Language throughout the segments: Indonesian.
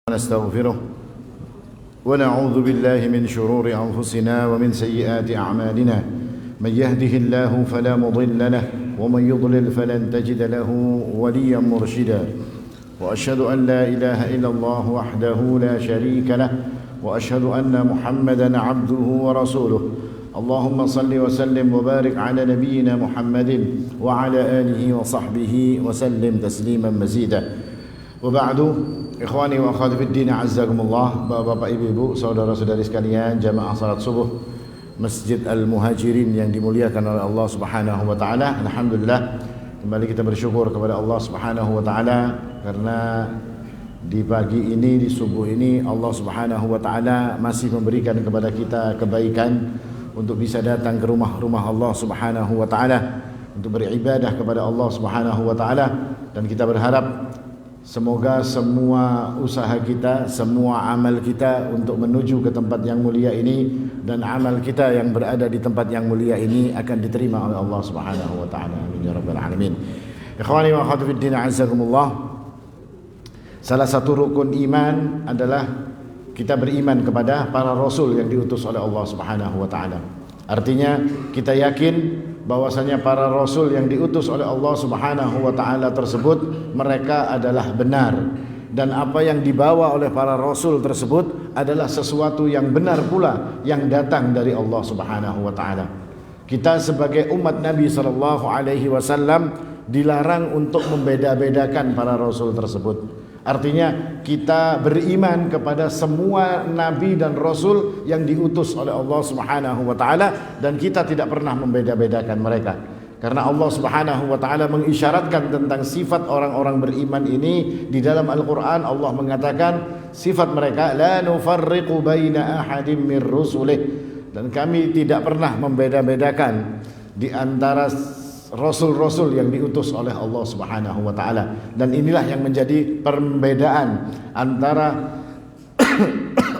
ونستغفره ونعوذ بالله من شرور أنفسنا ومن سيئات أعمالنا من يهده الله فلا مضل له ومن يضلل فلن تجد له وليا مرشدا وأشهد أن لا إله إلا الله وحده لا شريك له وأشهد أن محمدا عبده ورسوله اللهم صل وسلم وبارك على نبينا محمد وعلى آله وصحبه وسلم تسليما مزيدا وبعد ikhwani wa akhwati fid din azzakumullah, bapak-bapak, ibu-ibu, saudara-saudari sekalian, jamaah salat subuh Masjid Al-Muhajirin yang dimuliakan oleh Allah Subhanahu wa taala. Alhamdulillah, kembali kita bersyukur kepada Allah Subhanahu wa taala karena di pagi ini, di subuh ini, Allah Subhanahu wa taala masih memberikan kepada kita kebaikan untuk bisa datang ke rumah-rumah Allah Subhanahu wa taala untuk beribadah kepada Allah Subhanahu wa taala, dan kita berharap semoga semua usaha kita, semua amal kita untuk menuju ke tempat yang mulia ini dan amal kita yang berada di tempat yang mulia ini akan diterima oleh Allah Subhanahu wa taala. Amin ya rabbal alamin. Ikhwani wa akhwati fid din azzakumullah. Salah satu rukun iman adalah kita beriman kepada para rasul yang diutus oleh Allah Subhanahu wa taala. Artinya kita yakin bahwasanya para rasul yang diutus oleh Allah Subhanahu wa taala tersebut mereka adalah benar, dan apa yang dibawa oleh para rasul tersebut adalah sesuatu yang benar pula yang datang dari Allah Subhanahu wa taala. Kita sebagai umat Nabi sallallahu alaihi wasallam dilarang untuk membeda-bedakan para rasul tersebut. Artinya kita beriman kepada semua nabi dan rasul yang diutus oleh Allah Subhanahu wa taala, dan kita tidak pernah membeda-bedakan mereka. Karena Allah Subhanahu wa taala mengisyaratkan tentang sifat orang-orang beriman ini di dalam Al-Qur'an. Allah mengatakan sifat mereka la nufarriqu baina ahadin mir rusulih, dan kami tidak pernah membeda-bedakan di antara rasul-rasul yang diutus oleh Allah Subhanahu wa taala. Dan inilah yang menjadi perbedaan antara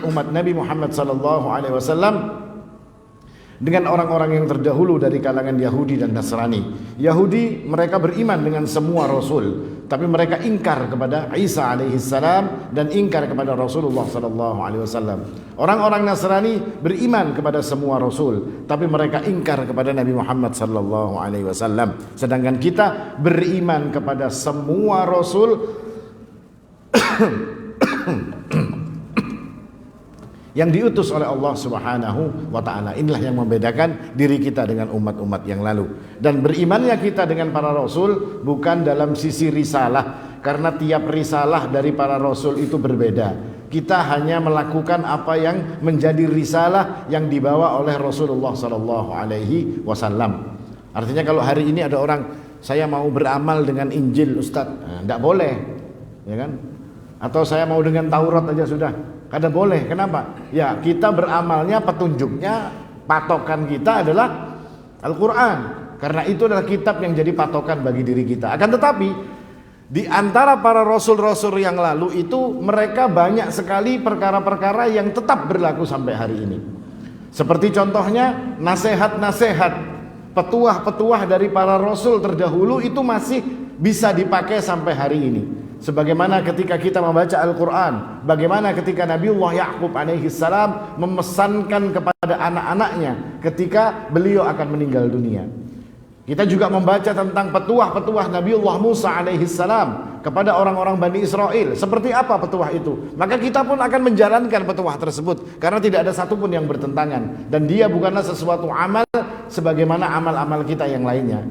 umat Nabi Muhammad sallallahu alaihi wasallam dengan orang-orang yang terdahulu dari kalangan Yahudi dan Nasrani. Yahudi mereka beriman dengan semua rasul, tapi mereka ingkar kepada Isa alaihi salam dan ingkar kepada Rasulullah sallallahu alaihi wasallam. Orang-orang Nasrani beriman kepada semua rasul, tapi mereka ingkar kepada Nabi Muhammad sallallahu alaihi wasallam. Sedangkan kita beriman kepada semua rasul yang diutus oleh Allah Subhanahu wa taala. Inilah yang membedakan diri kita dengan umat-umat yang lalu. Dan berimannya kita dengan para rasul bukan dalam sisi risalah, karena tiap risalah dari para rasul itu berbeda. Kita hanya melakukan apa yang menjadi risalah yang dibawa oleh Rasulullah sallallahu alaihi wasallam. Artinya kalau hari ini ada orang, saya mau beramal dengan Injil Ustaz, enggak boleh, ya kan? Atau saya mau dengan Taurat aja sudah, kada boleh. Kenapa? Ya, kita beramalnya, petunjuknya, patokan kita adalah Al-Quran, karena itu adalah kitab yang jadi patokan bagi diri kita. Akan tetapi di antara para rasul-rasul yang lalu itu mereka banyak sekali perkara-perkara yang tetap berlaku sampai hari ini. Seperti contohnya nasihat-nasihat, petuah-petuah dari para rasul terdahulu itu masih bisa dipakai sampai hari ini. Sebagaimana ketika kita membaca Al-Quran, bagaimana ketika Nabiullah Ya'qub alaihi salam memesankan kepada anak-anaknya ketika beliau akan meninggal dunia. Kita juga membaca tentang petuah-petuah Nabiullah Musa alaihi salam kepada orang-orang Bani Israel. Seperti apa petuah itu? Maka kita pun akan menjalankan petuah tersebut, karena tidak ada satupun yang bertentangan, dan dia bukanlah sesuatu amal sebagaimana amal-amal kita yang lainnya.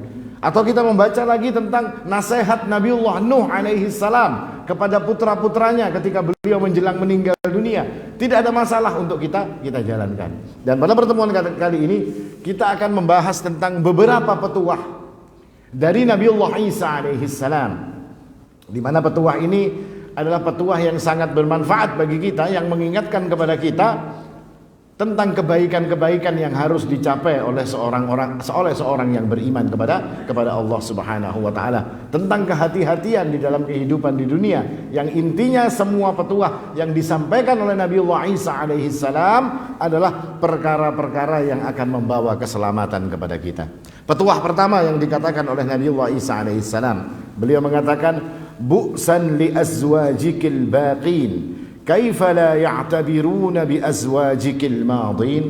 Atau kita membaca lagi tentang nasihat Nabiullah Nuh alaihi salam kepada putra-putranya ketika beliau menjelang meninggal dunia. Tidak ada masalah untuk kita jalankan. Dan pada pertemuan kali ini kita akan membahas tentang beberapa petuah dari Nabiullah Isa alaihi salam, di mana petuah ini adalah petuah yang sangat bermanfaat bagi kita, yang mengingatkan kepada kita tentang kebaikan-kebaikan yang harus dicapai oleh seorang yang beriman kepada Allah Subhanahu wa taala, tentang kehati-hatian di dalam kehidupan di dunia, yang intinya semua petuah yang disampaikan oleh Nabiullah Isa alaihi salam adalah perkara-perkara yang akan membawa keselamatan kepada kita. Petuah pertama yang dikatakan oleh Nabiullah Isa alaihi salam, beliau mengatakan bu'san li azwajikil baqin kaifa la ya'tabiruna bi azwajikil madin.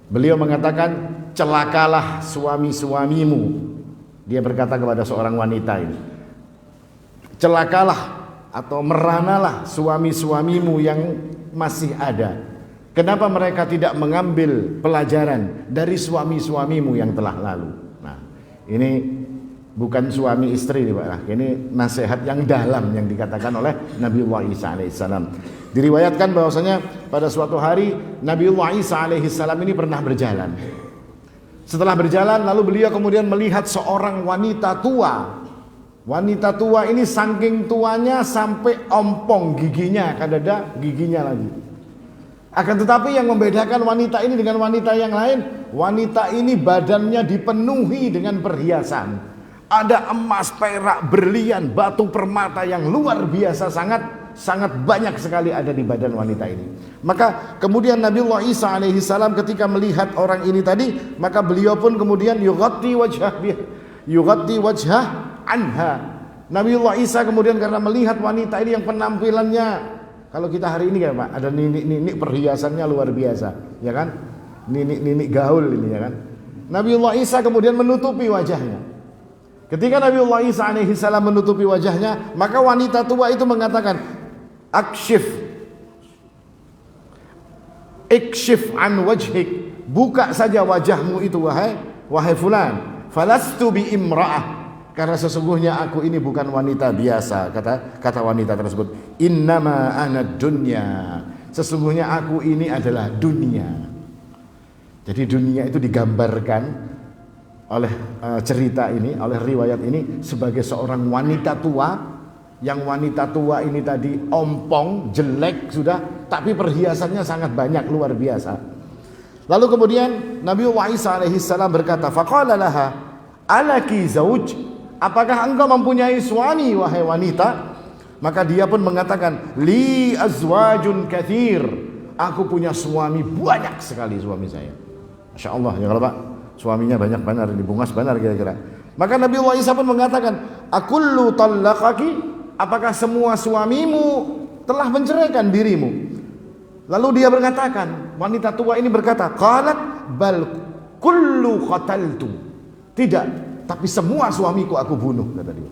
Beliau mengatakan, celakalah suami-suamimu. Dia berkata kepada seorang wanita ini, celakalah atau meranalah suami-suamimu yang masih ada. Kenapa mereka tidak mengambil pelajaran dari suami-suamimu yang telah lalu? Nah, ini bukan suami istri nih Pak. Ini nasihat yang dalam yang dikatakan oleh Nabiullah Isa alaihissalam. Diriwayatkan bahwasanya pada suatu hari Nabiullah Isa alaihissalam ini pernah berjalan. Setelah berjalan lalu beliau kemudian melihat seorang wanita tua. Wanita tua ini saking tuanya sampai ompong giginya, kadada giginya lagi. Akan tetapi yang membedakan wanita ini dengan wanita yang lain, wanita ini badannya dipenuhi dengan perhiasan. Ada emas, perak, berlian, batu permata yang luar biasa, sangat banyak sekali ada di badan wanita ini. Maka kemudian Nabiullah Isa alaihissalam ketika melihat orang ini tadi, maka beliau pun kemudian yughatti wajhah anha. Nabiullah Isa kemudian karena melihat wanita ini yang penampilannya, kalau kita hari ini kan Pak, ada ninik perhiasannya luar biasa, ya kan? Ninik gaul ini, ya kan? Nabiullah Isa kemudian menutupi wajahnya. Ketika Nabiullah Isa alaihissalam menutupi wajahnya, maka wanita tua itu mengatakan, ikshif an wajhik, buka saja wajahmu itu wahai fulan, falastu bi imra'ah, karena sesungguhnya aku ini bukan wanita biasa. Kata wanita tersebut, innama ana dunya, sesungguhnya aku ini adalah dunia. Jadi dunia itu digambarkan oleh cerita ini, oleh riwayat ini sebagai seorang wanita tua, yang wanita tua ini tadi ompong, jelek sudah, tapi perhiasannya sangat banyak, luar biasa. Lalu kemudian Nabiullah Isa alaihissalam berkata, faqala laha alaki zauj, apakah engkau mempunyai suami wahai wanita? Maka dia pun mengatakan, li azwajun kathir, aku punya suami banyak sekali, suami saya. Masya Allah ya kalau Pak, suaminya banyak benar, dibungas benar kira-kira. Maka Nabiullah Isa pun mengatakan, akullu tallaqaki, apakah semua suamimu telah menceraikan dirimu? Lalu dia berkatakan, wanita tua ini berkata, qalat bal kullu qataltu, tidak, tapi semua suamiku aku bunuh, kata dia.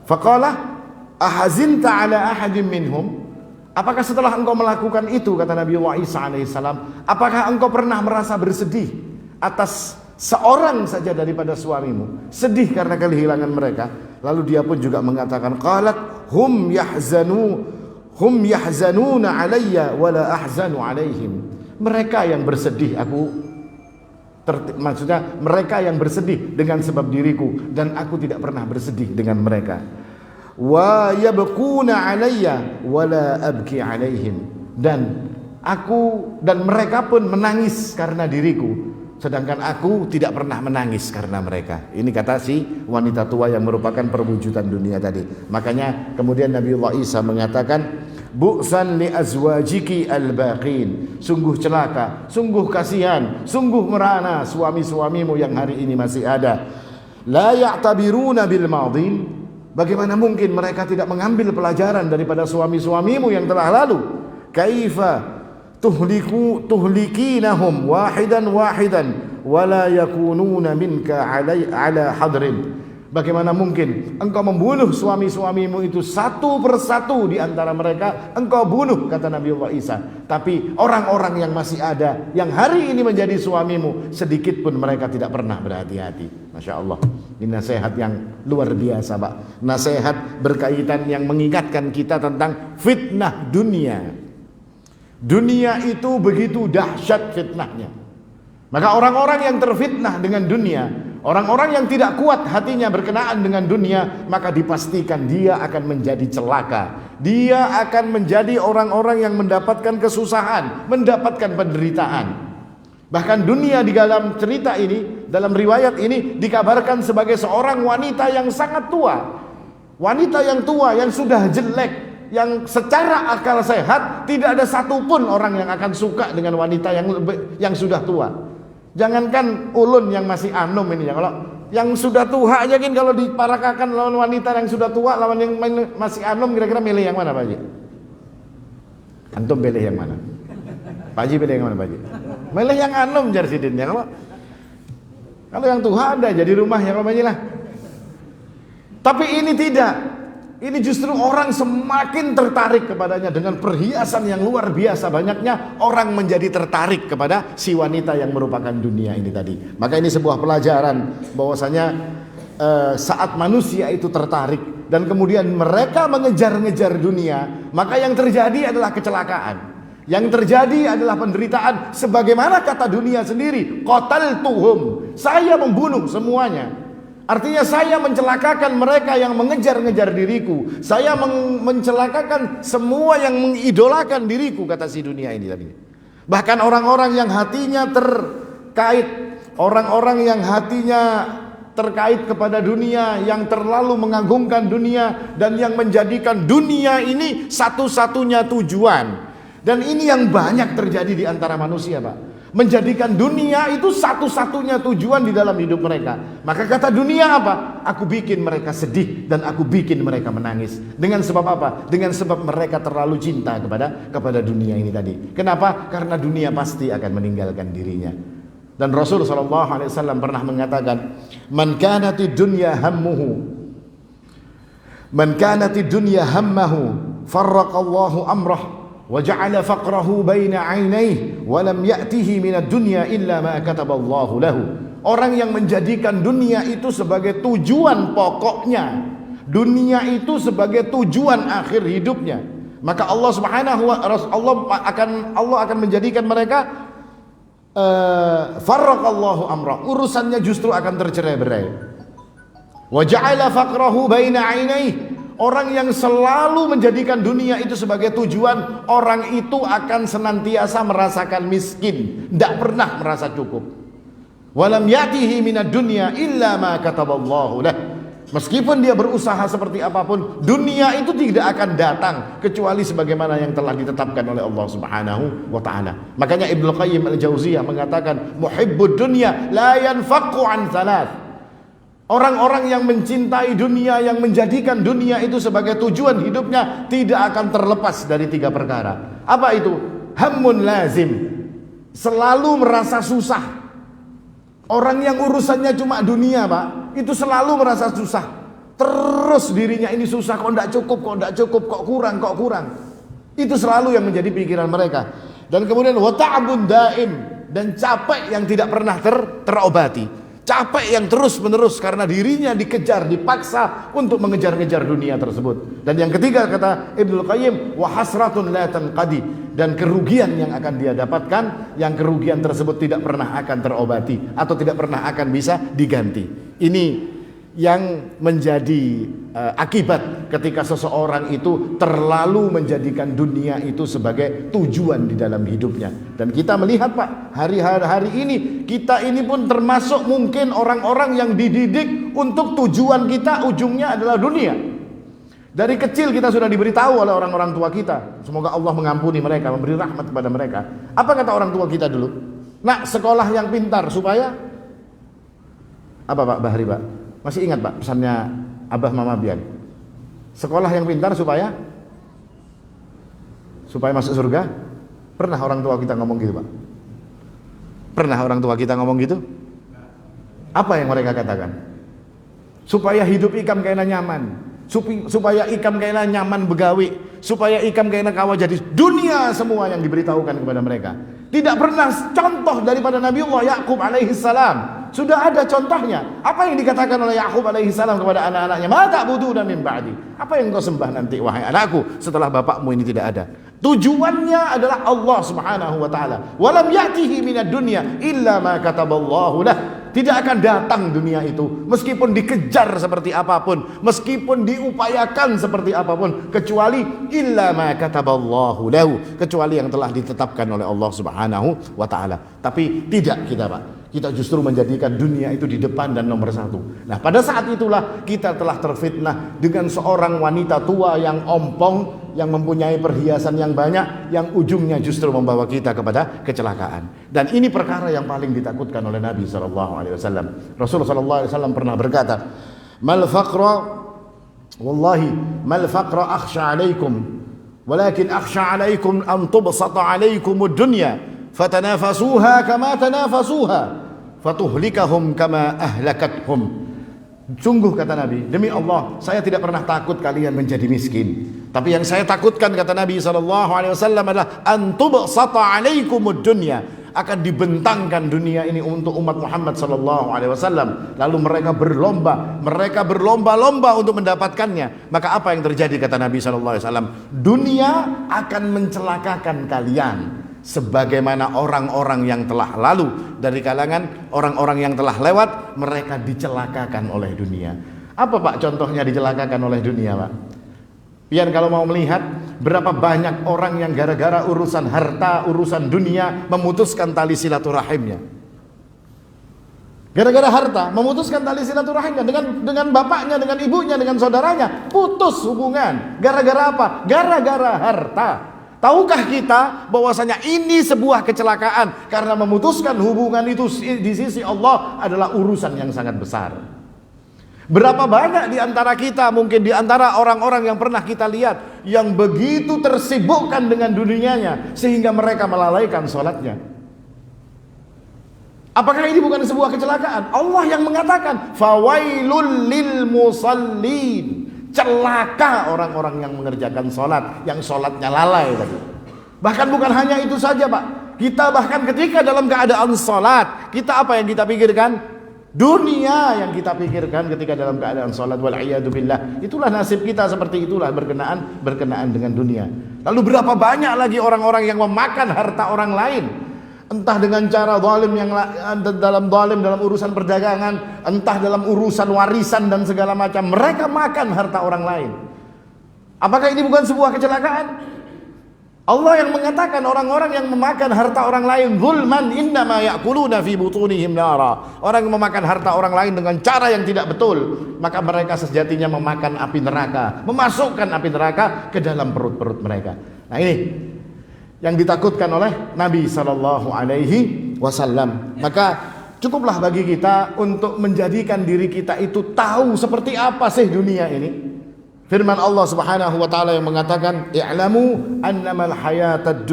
Faqala ahazinta ala ahadin minhum, apakah setelah engkau melakukan itu, kata Nabiullah Isa alaihissalam, apakah engkau pernah merasa bersedih atas seorang saja daripada suamimu, sedih karena kehilangan mereka? Lalu dia pun juga mengatakan, qalat hum yahzanuna alayya wala ahzanu alaihim, mereka yang bersedih maksudnya mereka yang bersedih dengan sebab diriku, dan aku tidak pernah bersedih dengan mereka. Wa yabquna alayya wala abki alaihim, dan mereka pun menangis karena diriku, sedangkan aku tidak pernah menangis karena mereka. Ini kata si wanita tua yang merupakan perwujudan dunia tadi. Makanya kemudian Nabiullah Isa mengatakan, bu'san li azwajiki al-baqin, sungguh celaka, sungguh kasihan, sungguh merana suami-suamimu yang hari ini masih ada. La ya'tabiruna bil madin, bagaimana mungkin mereka tidak mengambil pelajaran daripada suami-suamimu yang telah lalu? Kaifa tuhlikinahum wahidan wala yakununa minka ala hadrin, bagaimana mungkin engkau membunuh suami-suamimu itu satu persatu di antara mereka engkau bunuh, kata Nabiullah Isa, tapi orang-orang yang masih ada yang hari ini menjadi suamimu, sedikit pun mereka tidak pernah berhati-hati. Masya Allah, ini nasihat yang luar biasa Pak, nasihat berkaitan yang mengingatkan kita tentang fitnah dunia. Dunia itu begitu dahsyat fitnahnya. Maka orang-orang yang terfitnah dengan dunia, orang-orang yang tidak kuat hatinya berkenaan dengan dunia, maka dipastikan dia akan menjadi celaka. Dia akan menjadi orang-orang yang mendapatkan kesusahan, mendapatkan penderitaan. Bahkan dunia di dalam cerita ini, dalam riwayat ini dikabarkan sebagai seorang wanita yang sangat tua. Wanita yang tua, yang sudah jelek, yang secara akal sehat tidak ada satupun orang yang akan suka dengan wanita yang sudah tua. Jangankan ulun yang masih anom ini, kalau Yang sudah tua aja kan kalau diparakakan lawan wanita yang sudah tua lawan yang masih anom, kira-kira milih yang mana Pak Haji? Antum pilih yang mana? Pak Haji pilih yang mana Pak Haji? Milih yang anom jar sidin ya. Kalau yang tua ada jadi rumah ya Pak Haji lah. Tapi ini tidak. Ini justru orang semakin tertarik kepadanya dengan perhiasan yang luar biasa banyaknya, orang menjadi tertarik kepada si wanita yang merupakan dunia ini tadi. Maka ini sebuah pelajaran bahwasanya saat manusia itu tertarik dan kemudian mereka mengejar-ngejar dunia, maka yang terjadi adalah kecelakaan. Yang terjadi adalah penderitaan, sebagaimana kata dunia sendiri, qataltuhum, saya membunuh semuanya. Artinya saya mencelakakan mereka yang mengejar-ngejar diriku. Saya mencelakakan semua yang mengidolakan diriku, kata si dunia ini tadi. Bahkan orang-orang yang hatinya terkait, orang-orang yang hatinya terkait kepada dunia, yang terlalu mengagungkan dunia dan yang menjadikan dunia ini satu-satunya tujuan. Dan ini yang banyak terjadi di antara manusia, Pak. Menjadikan dunia itu satu-satunya tujuan di dalam hidup mereka. Maka kata dunia apa? Aku bikin mereka sedih dan aku bikin mereka menangis. Dengan sebab apa? Dengan sebab mereka terlalu cinta kepada dunia ini tadi. Kenapa? Karena dunia pasti akan meninggalkan dirinya. Dan Rasul SAW pernah mengatakan, Man kanati dunya hammuhu, Man kanati dunya hammahu, farraqallahu amrah, wa ja'ala faqrahu baina 'ainaihi wa lam ya'tihi minad dunya illa ma kataballahu lahu. Orang yang menjadikan dunia itu sebagai tujuan pokoknya, dunia itu sebagai tujuan akhir hidupnya, maka Allah Subhanahu wa Allah akan menjadikan mereka farraqallahu amra, urusannya justru akan tercerai-berai. Wa ja'ala faqrahu baina 'ainaihi, orang yang selalu menjadikan dunia itu sebagai tujuan, orang itu akan senantiasa merasakan miskin, tidak pernah merasa cukup. Walam yatihi minad dunya illa ma kataballahu lah. Meskipun dia berusaha seperti apapun, dunia itu tidak akan datang kecuali sebagaimana yang telah ditetapkan oleh Allah Subhanahu wa taala. Makanya Ibnu Qayyim Al-Jauziyah mengatakan, muhibbud dunya la yanfaqu an thalath. Orang-orang yang mencintai dunia, yang menjadikan dunia itu sebagai tujuan hidupnya, tidak akan terlepas dari 3 perkara. Apa itu? Hammun lazim, selalu merasa susah. Orang yang urusannya cuma dunia, Pak, itu selalu merasa susah. Terus dirinya ini susah, kok tidak cukup, kok kurang. Itu selalu yang menjadi pikiran mereka. Dan kemudian wa ta'bun daim, dan capek yang tidak pernah terobati. Capek yang terus-menerus karena dirinya dikejar, dipaksa untuk mengejar-ngejar dunia tersebut. Dan yang ketiga kata Ibnu Qayyim, wa hasratun la tanqadi, dan kerugian yang akan dia dapatkan, yang kerugian tersebut tidak pernah akan terobati atau tidak pernah akan bisa diganti. Ini yang menjadi akibat ketika seseorang itu terlalu menjadikan dunia itu sebagai tujuan di dalam hidupnya. Dan kita melihat, Pak, hari-hari ini kita ini pun termasuk mungkin orang-orang yang dididik untuk tujuan kita ujungnya adalah dunia. Dari kecil kita sudah diberitahu oleh orang-orang tua kita, semoga Allah mengampuni mereka, memberi rahmat kepada mereka. Apa kata orang tua kita dulu? Nak, sekolah yang pintar supaya apa, Pak Bahri, Pak? Masih ingat, Pak, pesannya Abah Mama Bian? Sekolah yang pintar supaya masuk surga? Pernah orang tua kita ngomong gitu, Pak? Pernah orang tua kita ngomong gitu? Apa yang mereka katakan? Supaya hidup ikam kena nyaman, supaya ikam kena nyaman begawi, supaya ikam kena kawa jadi dunia, semua yang diberitahukan kepada mereka. Tidak pernah contoh daripada Nabiullah Ya'qub alaihi salam. Sudah ada contohnya. Apa yang dikatakan oleh Ya'qub alaihi salam kepada anak-anaknya? Ma ta'buduna min ba'di. Apa yang kau sembah nanti wahai anakku setelah bapakmu ini tidak ada? Tujuannya adalah Allah Subhanahu wa taala. Walam ya'tihi minad dunya illa ma kataballahu lah. Tidak akan datang dunia itu meskipun dikejar seperti apapun, meskipun diupayakan seperti apapun, kecuali illa ma kataballahu lahu, kecuali yang telah ditetapkan oleh Allah Subhanahu wa taala. Tapi tidak kita, Pak. Kita justru menjadikan dunia itu di depan dan nomor satu. Nah, pada saat itulah kita telah terfitnah dengan seorang wanita tua yang ompong, yang mempunyai perhiasan yang banyak, yang ujungnya justru membawa kita kepada kecelakaan. Dan ini perkara yang paling ditakutkan oleh Nabi SAW. Rasulullah SAW pernah berkata, "Mal faqra, wallahi mal faqra akhsha alaikum, walakin akhsha alaikum an tubsata alaikum ad-dunya, fatanafasuha kama tanafasuha, fatuhlikahum kama ahlakathum." Sungguh kata Nabi, demi Allah, saya tidak pernah takut kalian menjadi miskin. Tapi yang saya takutkan kata Nabi SAW adalah antubsata alaikumud dunya, akan dibentangkan dunia ini untuk umat Muhammad SAW. Lalu mereka berlomba-lomba untuk mendapatkannya. Maka apa yang terjadi kata Nabi SAW? Dunia akan mencelakakan kalian, sebagaimana orang-orang yang telah lalu dari kalangan orang-orang yang telah lewat, mereka dicelakakan oleh dunia. Apa Pak contohnya dicelakakan oleh dunia, Pak? Pian kalau mau melihat berapa banyak orang yang gara-gara urusan harta, urusan dunia memutuskan tali silaturahimnya. Gara-gara harta memutuskan tali silaturahimnya dengan bapaknya, dengan ibunya, dengan saudaranya, putus hubungan. Gara-gara apa? Gara-gara harta. Tahukah kita bahwasanya ini sebuah kecelakaan, karena memutuskan hubungan itu di sisi Allah adalah urusan yang sangat besar. Berapa banyak di antara kita, mungkin di antara orang-orang yang pernah kita lihat, yang begitu tersibukkan dengan dunianya sehingga mereka melalaikan sholatnya. Apakah ini bukan sebuah kecelakaan? Allah yang mengatakan, fawailul lil musallin, celaka orang-orang yang mengerjakan sholat, yang sholatnya lalai tadi. Bahkan bukan hanya itu saja Pak, kita bahkan ketika dalam keadaan sholat, kita apa yang kita pikirkan? Dunia yang kita pikirkan ketika dalam keadaan sholat. Wal'iyadzubillah. Itulah nasib kita, seperti itulah berkenaan dengan dunia. Lalu berapa banyak lagi orang-orang yang memakan harta orang lain, entah dengan cara zalim, dalam urusan perdagangan, entah dalam urusan warisan dan segala macam. Mereka makan harta orang lain. Apakah ini bukan sebuah kecelakaan? Allah yang mengatakan orang-orang yang memakan harta orang lain zulman innama ya'kuluna fi butunihim nara. Orang yang memakan harta orang lain dengan cara yang tidak betul, maka mereka sejatinya memakan api neraka, memasukkan api neraka ke dalam perut-perut mereka. Nah, ini yang ditakutkan oleh Nabi SAW. Maka cukuplah bagi kita untuk menjadikan diri kita itu tahu seperti apa sih dunia ini. Firman Allah Subhanahu wa taala yang mengatakan, "I'lamu annamal hayatud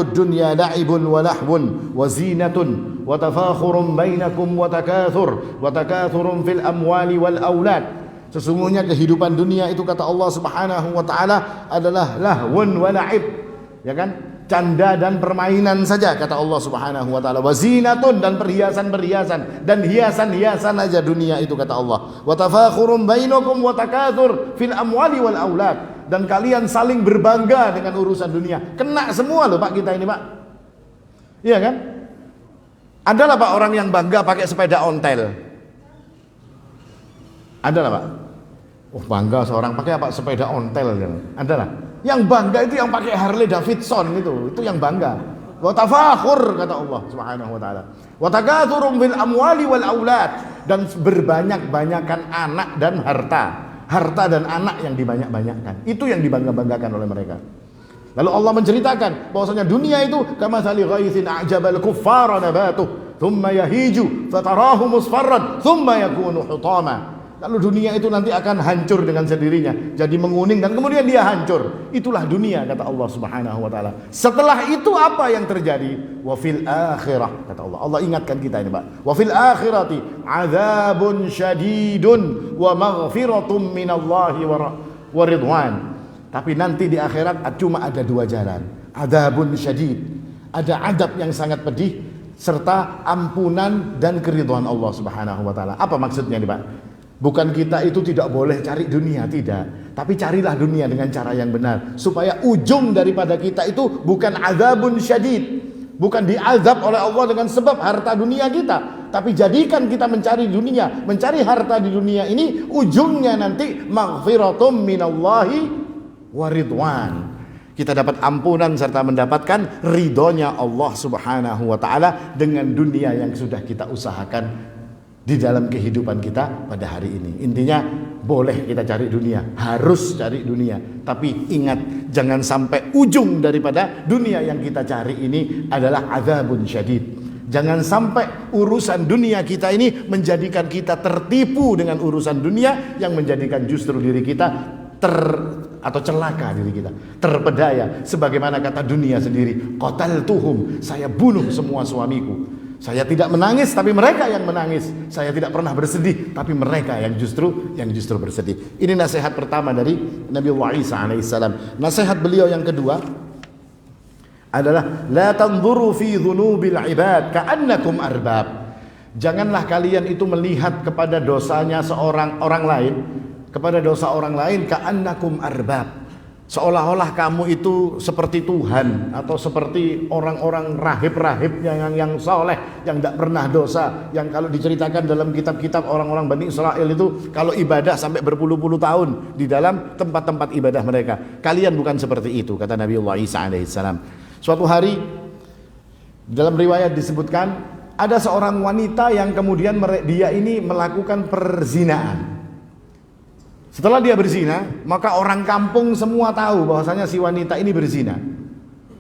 dunya la'ibun wa lahwun wa zinatun wa tafakhurun bainakum wa takathurun fil amwali wal aulad." Sesungguhnya kehidupan dunia itu kata Allah Subhanahu wa taala adalah lahwun wa la'ib, ya kan? Canda dan permainan saja kata Allah Subhanahu wa taala. Wazinatun, dan perhiasan-perhiasan dan hiasan-hiasan aja dunia itu kata Allah. Wa tafakhurun bainakum wa takatsur fil amwali wal aulad, dan kalian saling berbangga dengan urusan dunia. Kena semua loh Pak kita ini Pak. Iya kan? Adalah Pak orang yang bangga pakai sepeda ontel. Adalah Pak. Oh, bangga seorang pakai apa? Sepeda ontel. Adalah. Yang bangga itu yang pakai Harley Davidson itu yang bangga. Wa tafakhur kata Allah Subhanahu wa taala. Wa takatsurum bil amwali wal aulad, dan berbanyak-banyakan anak dan harta. Harta dan anak yang dibanyak-banyakkan. Itu yang dibangga-banggakan oleh mereka. Lalu Allah menceritakan bahwasanya dunia itu kamatsali ghaitsin a'jabal kuffara nabatuh thumma yahiju fatarahu musfarran thumma yakunu hutama. Lalu dunia itu nanti akan hancur dengan sendirinya, jadi menguning dan kemudian dia hancur. Itulah dunia kata Allah Subhanahu wa taala. Setelah itu apa yang terjadi? Wa fil akhirah kata Allah. Allah ingatkan kita ini Pak. Wa fil akhirati adzabun syadidun wa maghfiratun minallahi wa ridwan. Tapi nanti di akhirat cuma ada dua jalan. Adzabun syadid, ada adab yang sangat pedih, serta ampunan dan keridhaan Allah Subhanahu wa taala. Apa maksudnya nih Pak? Bukan kita itu tidak boleh cari dunia, tidak. Tapi carilah dunia dengan cara yang benar, supaya ujung daripada kita itu bukan azabun syadid, bukan diazab oleh Allah dengan sebab harta dunia kita. Tapi jadikan kita mencari dunia, mencari harta di dunia ini, ujungnya nanti maghfiratum minallahi wa ridwan. Kita dapat ampunan serta mendapatkan ridhonya Allah Subhanahu wa ta'ala dengan dunia yang sudah kita usahakan di dalam kehidupan kita pada hari ini. Intinya boleh kita cari dunia, harus cari dunia, tapi ingat jangan sampai ujung daripada dunia yang kita cari ini adalah azabun syadid. Jangan sampai urusan dunia kita ini menjadikan kita tertipu dengan urusan dunia yang menjadikan justru diri kita atau celaka diri kita, terpedaya. Sebagaimana kata dunia sendiri, qataltuhum, saya bunuh semua suamiku. Saya tidak menangis tapi mereka yang menangis. Saya tidak pernah bersedih tapi mereka yang justru bersedih. Ini nasihat pertama dari Nabiullah Isa alaihissalam. Nasihat beliau yang kedua adalah la tanzuru fi dhunubil ibad ka'annakum arbab. Janganlah kalian itu melihat kepada dosanya orang lain, kepada dosa orang lain ka'annakum arbab, seolah-olah kamu itu seperti Tuhan atau seperti orang-orang rahib-rahib yang soleh, yang tidak pernah dosa, yang kalau diceritakan dalam kitab-kitab orang-orang Bani Israel itu kalau ibadah sampai berpuluh-puluh tahun di dalam tempat-tempat ibadah mereka. Kalian bukan seperti itu, kata Nabiullah Isa alaihissalam. Suatu hari dalam riwayat disebutkan ada seorang wanita yang kemudian dia ini melakukan perzinaan. Setelah dia berzina, maka orang kampung semua tahu bahwasanya si wanita ini berzina.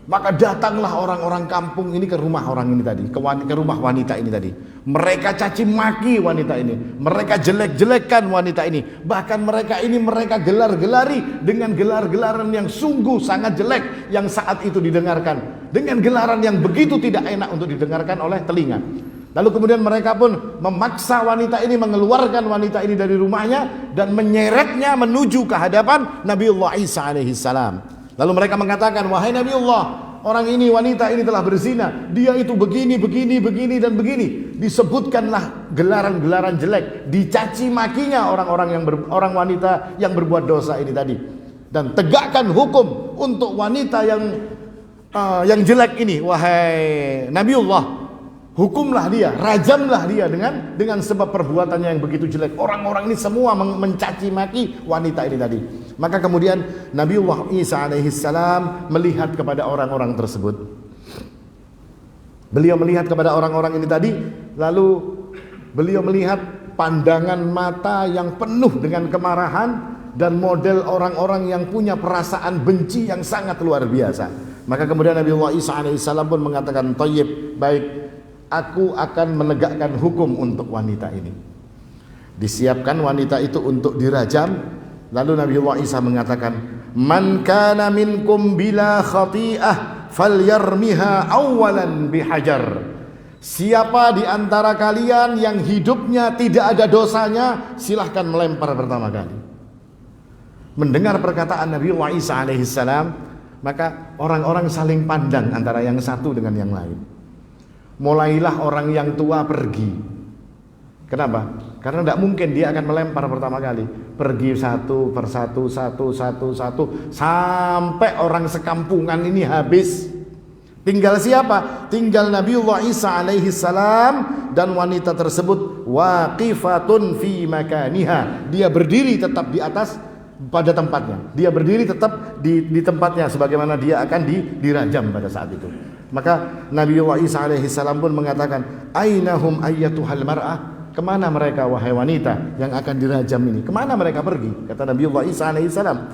Maka datanglah orang-orang kampung ini ke rumah orang ini tadi, ke rumah wanita ini tadi. Mereka caci maki wanita ini, mereka jelek-jelekkan wanita ini. Bahkan mereka gelar-gelari dengan gelar-gelaran yang sungguh sangat jelek yang saat itu didengarkan, dengan gelaran yang begitu tidak enak untuk didengarkan oleh telinga. Lalu kemudian mereka pun memaksa wanita ini, mengeluarkan wanita ini dari rumahnya dan menyeretnya menuju ke hadapan Nabiullah Isa alaihissalam. Lalu mereka mengatakan, wahai Nabiullah, orang ini, wanita ini telah berzina, dia itu begini dan begini. Disebutkanlah gelaran-gelaran jelek, dicaci makinya orang wanita yang berbuat dosa ini tadi. Dan tegakkan hukum untuk wanita yang jelek ini, wahai Nabiullah. Hukumlah dia, rajamlah dia dengan sebab perbuatannya yang begitu jelek. Orang-orang ini semua mencaci maki wanita ini tadi. Maka kemudian Nabiullah Isa alaihissalam melihat kepada orang-orang tersebut. Beliau melihat kepada orang-orang ini tadi, lalu beliau melihat pandangan mata yang penuh dengan kemarahan dan model orang-orang yang punya perasaan benci yang sangat luar biasa. Maka kemudian Nabiullah Isa alaihissalam pun mengatakan, "Thayyib, baik, aku akan menegakkan hukum untuk wanita ini." Disiapkan wanita itu untuk dirajam. Lalu Nabiullah Isa mengatakan, "Man kana minkum bila khati'ah falyarmiha awalan bihajar." Siapa di antara kalian yang hidupnya tidak ada dosanya, silahkan melempar pertama kali. Mendengar perkataan Nabiullah Isa alaihissalam, maka orang-orang saling pandang antara yang satu dengan yang lain. Mulailah orang yang tua pergi. Kenapa? Karena tidak mungkin dia akan melempar pertama kali. Pergi satu persatu, satu, sampai orang sekampungan ini habis. Tinggal siapa? Tinggal Nabiullah Isa alaihi salam dan wanita tersebut waqifatun fi makaniha. Dia berdiri tetap di atas pada tempatnya. Dia berdiri tetap di tempatnya sebagaimana dia akan dirajam pada saat itu. Maka Nabiullah Isa alaihi salam pun mengatakan, "Ainahum ayyatuhal mar'ah?" Kemana mereka wahai wanita yang akan dirajam ini? Kemana mereka pergi? Kata Nabiullah Isa alaihi salam,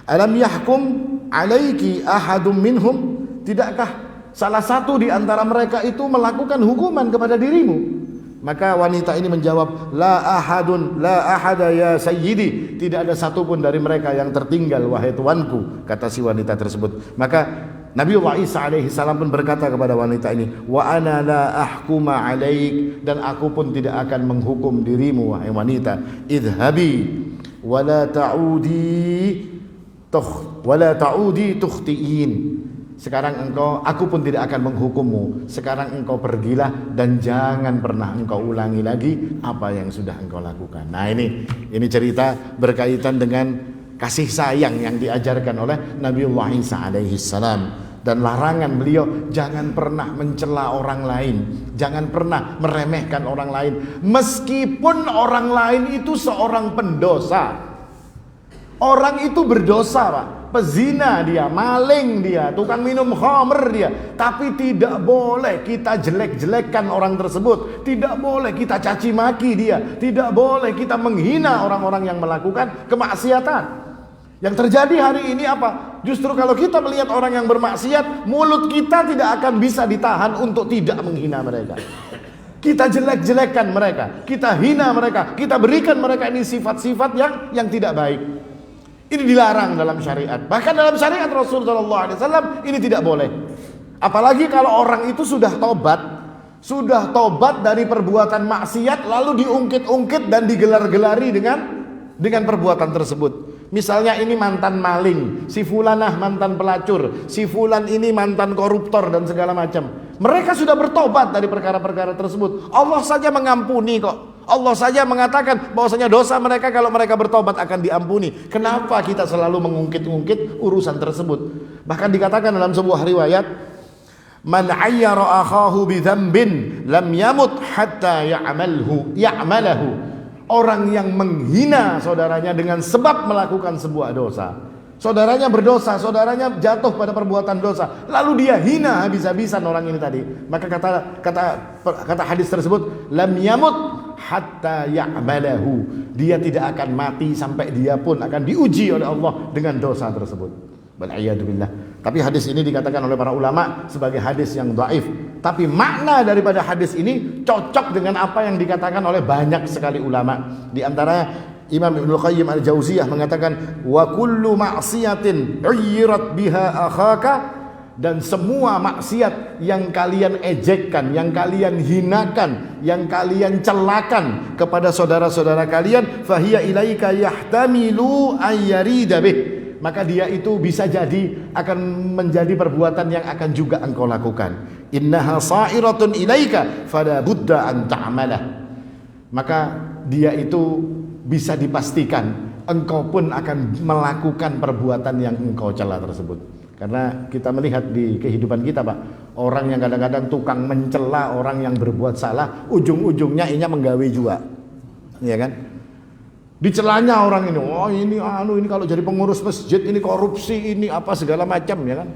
"Alam yahkum alaiki ahadum minhum?" Tidakkah salah satu di antara mereka itu melakukan hukuman kepada dirimu? Maka wanita ini menjawab, "La ahadun, la ahada ya sayyidi." Tidak ada satupun dari mereka yang tertinggal wahai tuanku, kata si wanita tersebut. Maka Nabiullah Isa alaihi salam pun berkata kepada wanita ini, "Wa ana la ahkuma alaik." Dan aku pun tidak akan menghukum dirimu wahai wanita. "Idhabi wa la ta'udi tukhtiin." Sekarang aku pun tidak akan menghukummu. Sekarang engkau pergilah dan jangan pernah engkau ulangi lagi apa yang sudah engkau lakukan. Nah, ini cerita berkaitan dengan kasih sayang yang diajarkan oleh Nabiullah Isa alaihi salam. Dan larangan beliau, jangan pernah mencela orang lain, jangan pernah meremehkan orang lain, meskipun orang lain itu seorang pendosa. Orang itu berdosa, Pak. Pezina dia, maling dia, tukang minum khamr dia. Tapi tidak boleh kita jelek-jelekkan orang tersebut. Tidak boleh kita caci maki dia. Tidak boleh kita menghina orang-orang yang melakukan kemaksiatan. Yang terjadi hari ini apa? Justru kalau kita melihat orang yang bermaksiat, mulut kita tidak akan bisa ditahan untuk tidak menghina mereka. Kita jelek-jelekkan mereka, kita hina mereka, kita berikan mereka ini sifat-sifat yang tidak baik. Ini dilarang dalam syariat. Bahkan dalam syariat Rasulullah SAW ini tidak boleh. Apalagi kalau orang itu sudah tobat dari perbuatan maksiat, lalu diungkit-ungkit dan digelar-gelari dengan perbuatan tersebut. Misalnya ini mantan maling, si fulanah mantan pelacur, si fulan ini mantan koruptor dan segala macam. Mereka sudah bertobat dari perkara-perkara tersebut. Allah saja mengampuni kok. Allah saja mengatakan bahwasanya dosa mereka kalau mereka bertobat akan diampuni. Kenapa kita selalu mengungkit-ungkit urusan tersebut? Bahkan dikatakan dalam sebuah riwayat, man ayyara akhahu bi dzambin lam yamut hatta ya'malahu. Orang yang menghina saudaranya dengan sebab melakukan sebuah dosa. Saudaranya berdosa, saudaranya jatuh pada perbuatan dosa, lalu dia hina habis-habisan orang ini tadi. Maka kata hadis tersebut, lam yamut hatta ya'malahu. Dia tidak akan mati sampai dia pun akan diuji oleh Allah dengan dosa tersebut. Wal'iyadzubillah. Tapi hadis ini dikatakan oleh para ulama sebagai hadis yang dhaif. Tapi makna daripada hadis ini cocok dengan apa yang dikatakan oleh banyak sekali ulama. Di antaranya Imam Ibnu Qayyim Al-Jauziyah mengatakan, wa kullu ma'siyatin uyyirat biha akhaka, dan semua maksiat yang kalian ejekkan, yang kalian hinakan, yang kalian celakan kepada saudara-saudara kalian, fahiya ilaika yahtamilu ayyarida bih, maka dia itu bisa jadi akan menjadi perbuatan yang akan juga engkau lakukan. Innaha sa'iratun ilaika fala budda an ta'malah. Maka dia itu bisa dipastikan engkau pun akan melakukan perbuatan yang engkau cela tersebut. Karena kita melihat di kehidupan kita, Pak, orang yang kadang-kadang tukang mencela orang yang berbuat salah, ujung-ujungnya inya menggawe juga, ya kan? Dicelanya orang ini, oh ini kalau jadi pengurus masjid ini korupsi, ini apa segala macam, ya kan?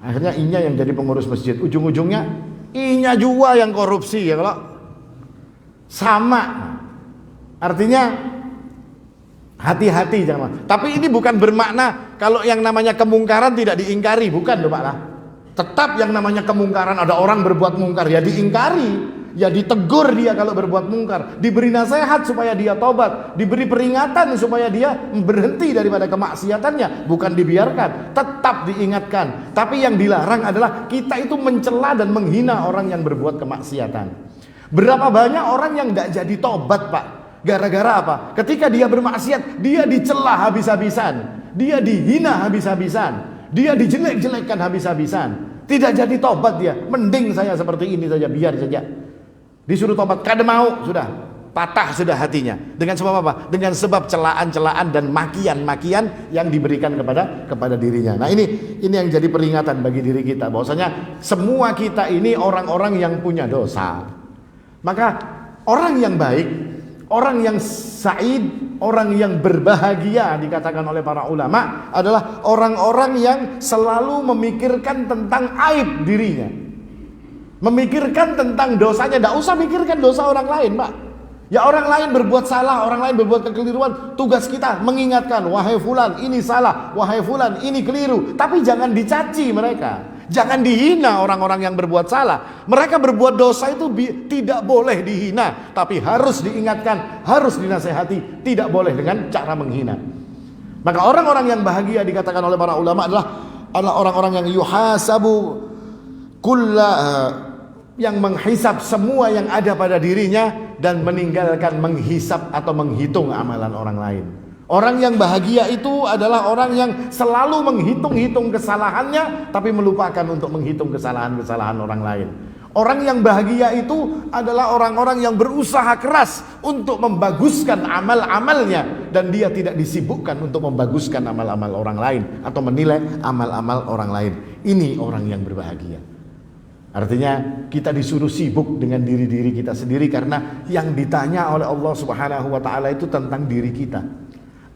Akhirnya inya yang jadi pengurus masjid, ujung-ujungnya inya juga yang korupsi, ya kalau sama. Artinya hati-hati jangan. Tapi ini bukan bermakna kalau yang namanya kemungkaran tidak diingkari, bukan loh Pak lah. Tetap yang namanya kemungkaran, ada orang berbuat mungkar ya diingkari, ya ditegur dia kalau berbuat mungkar, diberi nasihat supaya dia tobat, diberi peringatan supaya dia berhenti daripada kemaksiatannya, bukan dibiarkan, tetap diingatkan. Tapi yang dilarang adalah kita itu mencela dan menghina orang yang berbuat kemaksiatan. Berapa banyak orang yang tidak jadi tobat, Pak? Gara-gara apa? Ketika dia bermaksiat, dia dicela habis-habisan, dia dihina habis-habisan, dia dijelek-jelekkan habis-habisan. Tidak jadi tobat dia. Mending saya seperti ini saja, biar saja. Disuruh tobat, kada mau, sudah patah sudah hatinya. Dengan sebab apa? Dengan sebab celaan-celaan dan makian-makian yang diberikan kepada dirinya. Nah ini yang jadi peringatan bagi diri kita, bahwasanya semua kita ini orang-orang yang punya dosa. Maka orang yang baik, orang yang sa'id, orang yang berbahagia dikatakan oleh para ulama adalah orang-orang yang selalu memikirkan tentang aib dirinya, memikirkan tentang dosanya. Tidak usah mikirkan dosa orang lain, Pak. Ya orang lain berbuat salah, orang lain berbuat kekeliruan, tugas kita mengingatkan, wahai fulan ini salah, wahai fulan ini keliru. Tapi jangan dicaci mereka, jangan dihina orang-orang yang berbuat salah. Mereka berbuat dosa itu tidak boleh dihina, tapi harus diingatkan, harus dinasehati, tidak boleh dengan cara menghina. Maka orang-orang yang bahagia dikatakan oleh para ulama adalah orang-orang yang yuhasabu yang menghisap semua yang ada pada dirinya dan meninggalkan menghisap atau menghitung amalan orang lain. Orang yang bahagia itu adalah orang yang selalu menghitung-hitung kesalahannya tapi melupakan untuk menghitung kesalahan-kesalahan orang lain. Orang yang bahagia itu adalah orang-orang yang berusaha keras untuk membaguskan amal-amalnya dan dia tidak disibukkan untuk membaguskan amal-amal orang lain atau menilai amal-amal orang lain. Ini orang yang berbahagia. Artinya kita disuruh sibuk dengan diri-diri kita sendiri, karena yang ditanya oleh Allah Subhanahu wa taala itu tentang diri kita.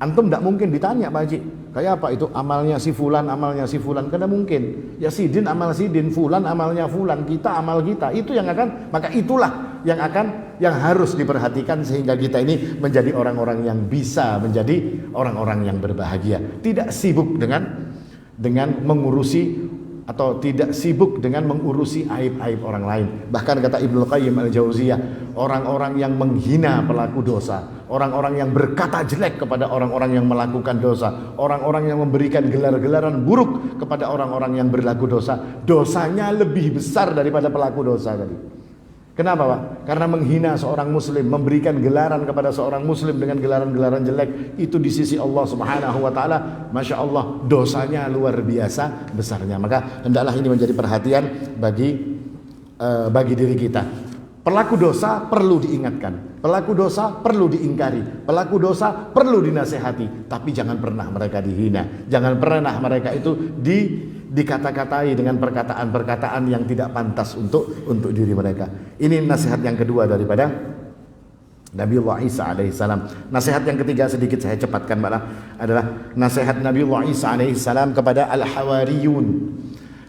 Antum tidak mungkin ditanya Pak Haji, kayak apa itu amalnya si fulan, kada mungkin. Ya sidin amal sidin, fulan amalnya fulan, kita amal kita. Itu yang akan, maka itulah yang harus diperhatikan sehingga kita ini menjadi orang-orang yang bisa menjadi orang-orang yang berbahagia. Tidak sibuk dengan mengurusi atau tidak sibuk dengan mengurusi aib-aib orang lain. Bahkan kata Ibnu Qayyim al-Jauziyah, orang-orang yang menghina pelaku dosa, orang-orang yang berkata jelek kepada orang-orang yang melakukan dosa, orang-orang yang memberikan gelar-gelaran buruk kepada orang-orang yang berlaku dosa, dosanya lebih besar daripada pelaku dosa tadi. Kenapa Pak? Karena menghina seorang muslim, memberikan gelaran kepada seorang muslim dengan gelaran-gelaran jelek, itu di sisi Allah Subhanahu wa taala, Masya Allah, dosanya luar biasa besarnya. Maka hendaklah ini menjadi perhatian bagi diri kita. Pelaku dosa perlu diingatkan, pelaku dosa perlu diingkari, pelaku dosa perlu dinasehati, tapi jangan pernah mereka dihina, jangan pernah mereka itu dikata-katai dengan perkataan-perkataan yang tidak pantas untuk diri mereka. Ini nasihat yang kedua daripada Nabiullah Isa alaihissalam. Nasihat yang ketiga sedikit saya cepatkan adalah nasihat Nabiullah Isa alaihissalam kepada Al-Hawariyun.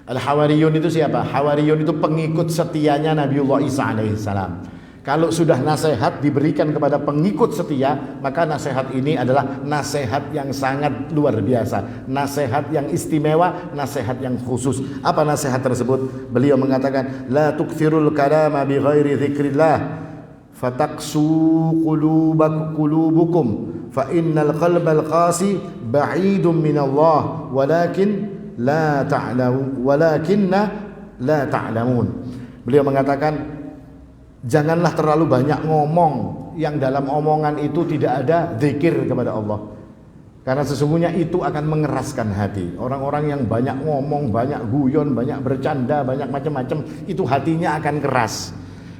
Al-Hawariyun itu siapa? Hawariyun itu pengikut setianya Nabiullah Isa alaihissalam. Kalau sudah nasihat diberikan kepada pengikut setia, maka nasihat ini adalah nasihat yang sangat luar biasa, nasihat yang istimewa, nasihat yang khusus. Apa nasihat tersebut? Beliau mengatakan, la tukthirul kalama bi ghairi dzikrillah fataqsu qulubukum fa innal qalbal qasi ba'idun minallah walakinna la ta'lamun. Beliau mengatakan, janganlah terlalu banyak ngomong yang dalam omongan itu tidak ada zikir kepada Allah. Karena sesungguhnya itu akan mengeraskan hati. Orang-orang yang banyak ngomong, banyak guyon, banyak bercanda, banyak macam-macam, itu hatinya akan keras.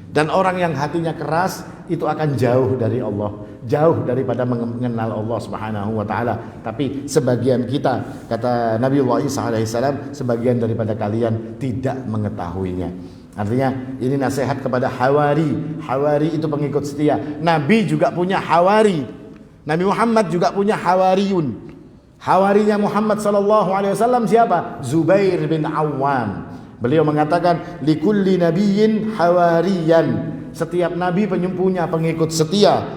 Dan orang yang hatinya keras itu akan jauh dari Allah, jauh daripada mengenal Allah Subhanahu wa taala. Tapi sebagian kita, kata Nabiullah Isa alaihissalam, sebagian daripada kalian tidak mengetahuinya. Artinya ini nasihat kepada Hawari. Hawari itu pengikut setia. Nabi juga punya Hawari. Nabi Muhammad juga punya Hawariyun. Hawarinya Muhammad SAW siapa? Zubair bin Awam. Beliau mengatakan, likulli nabiyyin hawariyan. Setiap nabi punya pengikut setia.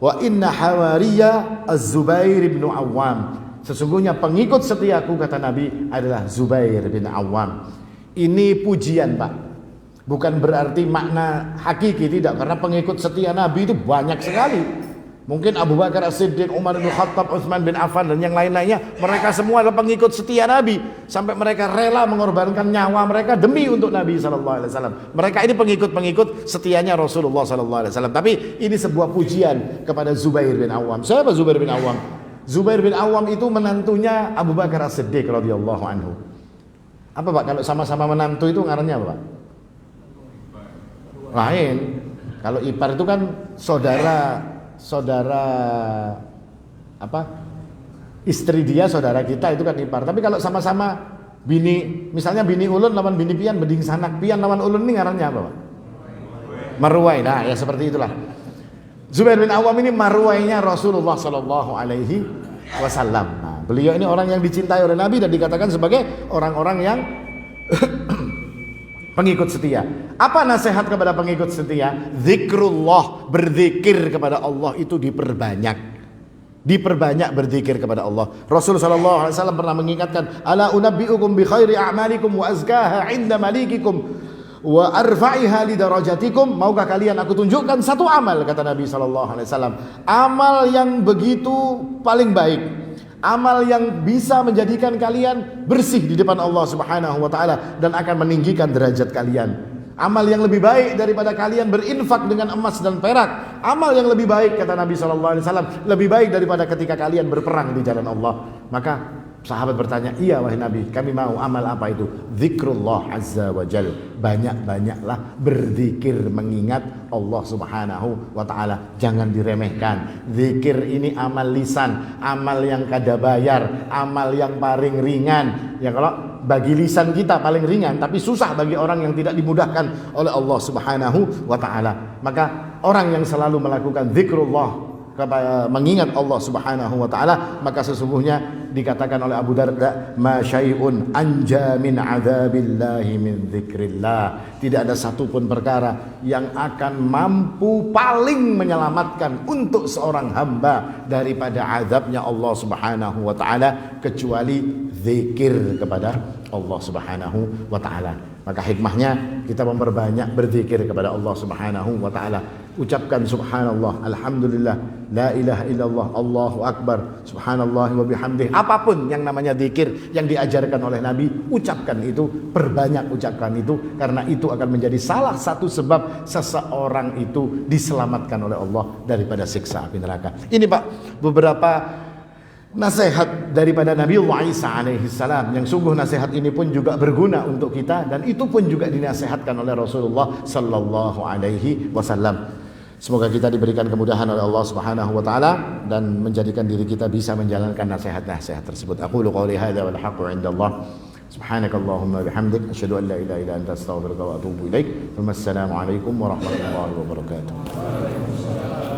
Wa inna hawariya az-Zubair bin Awam. Sesungguhnya pengikut setiaku, kata Nabi, adalah Zubair bin Awam. Ini pujian Pak, bukan berarti makna hakiki, tidak. Karena pengikut setia Nabi itu banyak sekali. Mungkin Abu Bakar As-Siddiq, Umar bin Khattab, Utsman bin Affan dan yang lain-lainnya, mereka semua adalah pengikut setia Nabi, sampai mereka rela mengorbankan nyawa mereka demi untuk Nabi SAW. Mereka ini pengikut setianya Rasulullah SAW. Tapi ini sebuah pujian kepada Zubair bin Awam. Siapa Zubair bin Awam? Zubair bin Awam itu menantunya Abu Bakar As-Siddiq radhiyallahu anhu. Apa Pak, kalau sama-sama menantu itu ngarannya apa Pak? Lain. Kalau ipar itu kan saudara apa? Istri dia saudara kita itu kan ipar. Tapi kalau sama-sama bini, misalnya bini ulun lawan bini pian, beding sanak pian lawan ulun, ini ngarannya apa Pak? Marwai. Nah, ya seperti itulah. Zubair bin Awam ini marwainya Rasulullah sallallahu alaihi wasallam. Nah, beliau ini orang yang dicintai oleh Nabi dan dikatakan sebagai orang-orang yang pengikut setia. Apa nasihat kepada pengikut setia? Zikrullah, berzikir kepada Allah itu diperbanyak. Diperbanyak berzikir kepada Allah. Rasul sallallahu alaihi wasallam pernah mengingatkan, ala unabbiukum bi khairi a'malikum wa azkaha 'inda malikikum wa arfa'iha li darajatikum. Maukah kalian aku tunjukkan satu amal, kata Nabi sallallahu alaihi wasallam, amal yang begitu paling baik, amal yang bisa menjadikan kalian bersih di depan Allah Subhanahu wa taala dan akan meninggikan derajat kalian. Amal yang lebih baik daripada kalian berinfak dengan emas dan perak. Amal yang lebih baik, kata Nabi sallallahu alaihi wasallam, lebih baik daripada ketika kalian berperang di jalan Allah. Maka sahabat bertanya, iya wahai Nabi, kami mau. Amal apa itu? Zikrullah azza wa jal. Banyak-banyaklah berzikir mengingat Allah Subhanahu wa ta'ala. Jangan diremehkan. Zikir ini amal lisan, amal yang kada bayar, amal yang paling ringan. Ya, kalau bagi lisan kita paling ringan, tapi susah bagi orang yang tidak dimudahkan oleh Allah Subhanahu wa ta'ala. Maka orang yang selalu melakukan zikrullah mengingat Allah Subhanahu wa taala, maka sesungguhnya dikatakan oleh Abu Darda, ma syai'un anja min adzabillahi min dzikrillah. Tidak ada satupun perkara yang akan mampu paling menyelamatkan untuk seorang hamba daripada azabnya Allah Subhanahu wa taala kecuali zikir kepada Allah Subhanahu wa taala. Maka hikmahnya kita memperbanyak berzikir kepada Allah Subhanahu wa taala. Ucapkan subhanallah, alhamdulillah, la ilaha illallah, Allahu akbar, subhanallah wa bihamdih. Apapun yang namanya zikir yang diajarkan oleh Nabi, ucapkan itu, perbanyak ucapkan itu, karena itu akan menjadi salah satu sebab seseorang itu diselamatkan oleh Allah daripada siksa api neraka. Ini Pak, beberapa nasihat daripada Nabiullah Isa alaihi salam, yang sungguh nasihat ini pun juga berguna untuk kita, dan itu pun juga dinasihatkan oleh Rasulullah sallallahu alaihi wasallam. Semoga kita diberikan kemudahan oleh Allah Subhanahu wa taala dan menjadikan diri kita bisa menjalankan nasihat-nasihat tersebut. Aqulu qouli hadza wal haqqu 'indallah. Subhanakallahumma bihamdik asyhadu an la ilaha illa anta astaghfiruka wa atubu ilaik. Wassalamu alaikum warahmatullahi wabarakatuh.